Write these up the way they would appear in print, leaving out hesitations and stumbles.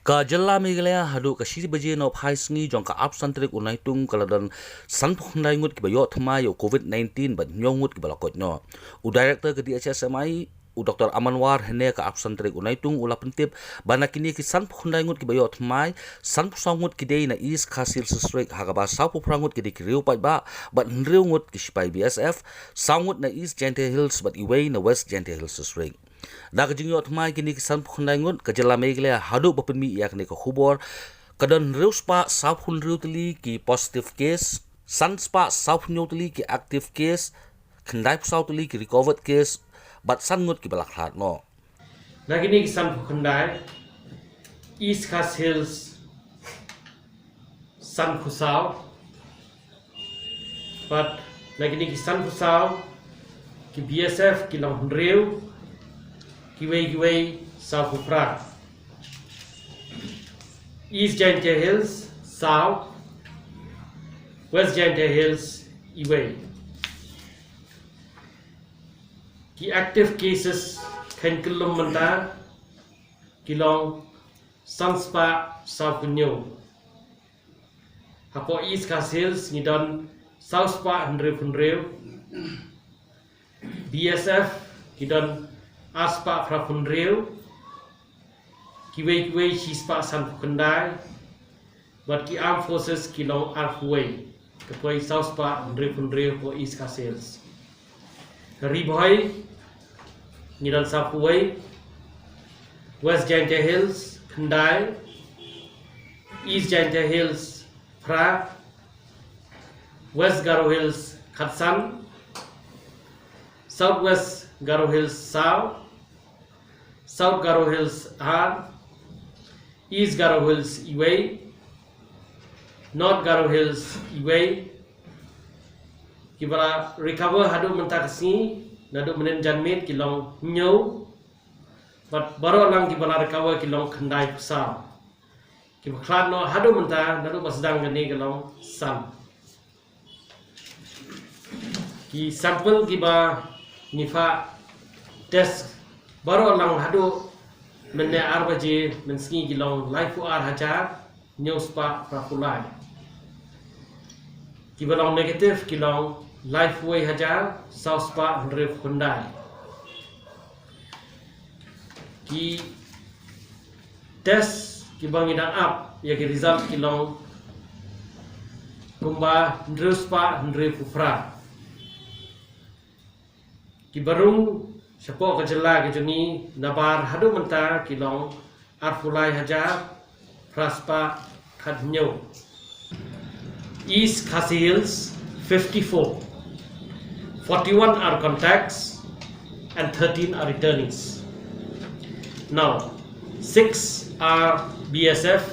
Ka jalla Meghalaya Haduh kasi baje no phai sngi jong ka absan trik unai tung kaladan san phundai ngut ki bayo thma yo COVID-19 ba nyongut ki balakot no. U director ke DHSMI u Dr. Amanwar hene ka absan trik unai tung ula pentip bana kini ki san phundai ngut ki bayo thmai san phusangut ki dei na is khasil sstrik hagaba sa phuprangut ki dik riu pai ba bat nriu ngut ki spai BSF sangut na is Gente Hills bat iwei na West Gente Hills sstrik. Dak jingyot mai kini kisan phundai ngut ka jala Meghalaya Haduh bapen mi yak ne ka khubor kadon reuspa south hunriutli ki positive case sanspa south nyutli ki active case khandai southli ki recovered case bat san ngut ki balakhat no Nagini kisan phundai East Khas Hills San Khusau but nagini kisan Khusau ki BSF ki long hunriu Kiwei South Upra East Gente Hills South West Gente Hills Iwei Ki active cases Khen Kilom Manta Kilong Sanspa South New Hapo East Khas Hills Nidon South Spa Hundrew BSF Nidon Aspa Frafundreu Kiwei Chispa San Pukandai but Ki Armed Forces Kilong Arfway Kapoi South Spa Hundreu for East Khas Hills Riboy Nidan Sapway West Gente Hills Kandai East Gente Hills Pra West Garo Hills Khatsan Southwest Garo Hills South South Garo Hills Har East Garo Hills Iwei North Garo Hills Iwei Kibara recover Haduh mentakasi Nadu menen janmit kilong nyau but baru lang kibara recover kilong khandai pusau Kibaklat no Haduh mentah Nadu masdang gani kilong sam Ki sampel kiba Nifa test baru lang Haduh menne arbaje menski gilong life ar hajar news pa prapulai kibalong negative kilong life way hajar south pa ref kundai ki test kibang idang up ya ki result kilong kumba news pa ref upra Kibarung siapa kejela kejuni nabar Haduh mentah kilong arfulai hajar praspa khadnyo East Khas Hills 54 41 are contacts and 13 are returnees. Now 6 are BSF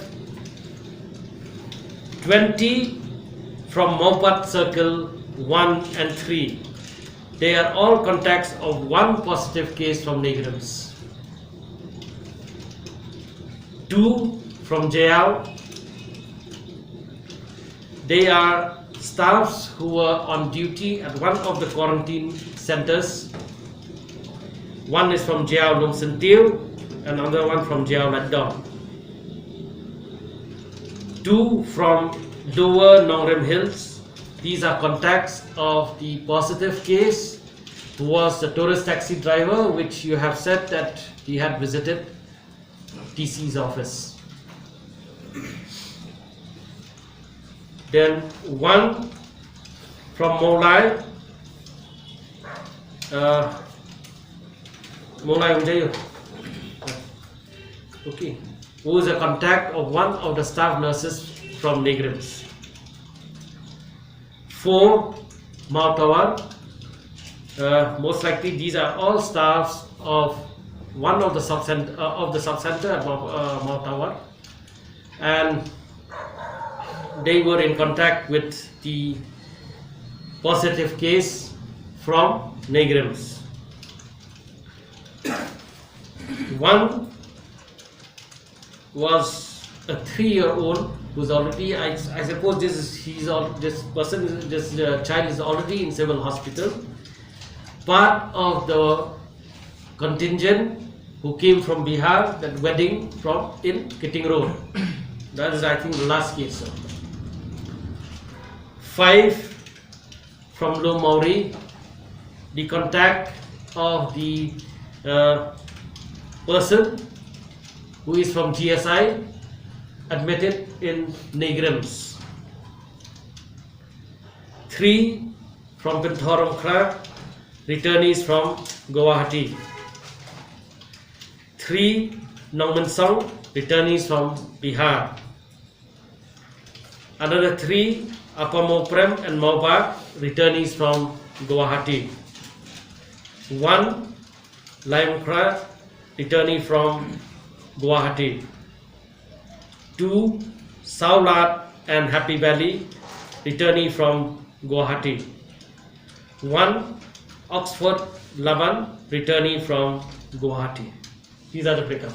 20 from Mopat Circle 1 and 3 They are all contacts of one positive case from Negrams. 2 from Ioh. They are staffs who were on duty at one of the quarantine centers. One is from Ioh Long Sentiu and another one from Ioh Ladon. 2 from Lower Nongrem Hills. These are contacts of the positive case who was the tourist taxi driver which you have said that he had visited TC's office. Then 1 from Molai Untitled okay, who is a contact of one of the staff nurses from Negrams. 4 Mautawar most likely these are all staffs of one of the sub-center at Mautawar and they were in contact with the positive case from Negrams. 1 was a 3-year-old who's already, I suppose this child is already in civil hospital. Part of the contingent who came from Bihar, that wedding from in KEATING Road. That is, I think, the last case. 5 from Low Mauri, the contact of the person who is from GSI admitted in Negrims. 3 from Pinthoram Kra, returnees from Guwahati. 3 Nongman Song, returnees from Bihar. Another 3 Upper Moprem and Maubak, returnees from Guwahati. 1 Laimkra, returnee from Guwahati. 2 SAWLAD and Happy Valley, returnee from Guwahati. 1 Oxford LABAN, returnee from Guwahati. These are the breakup.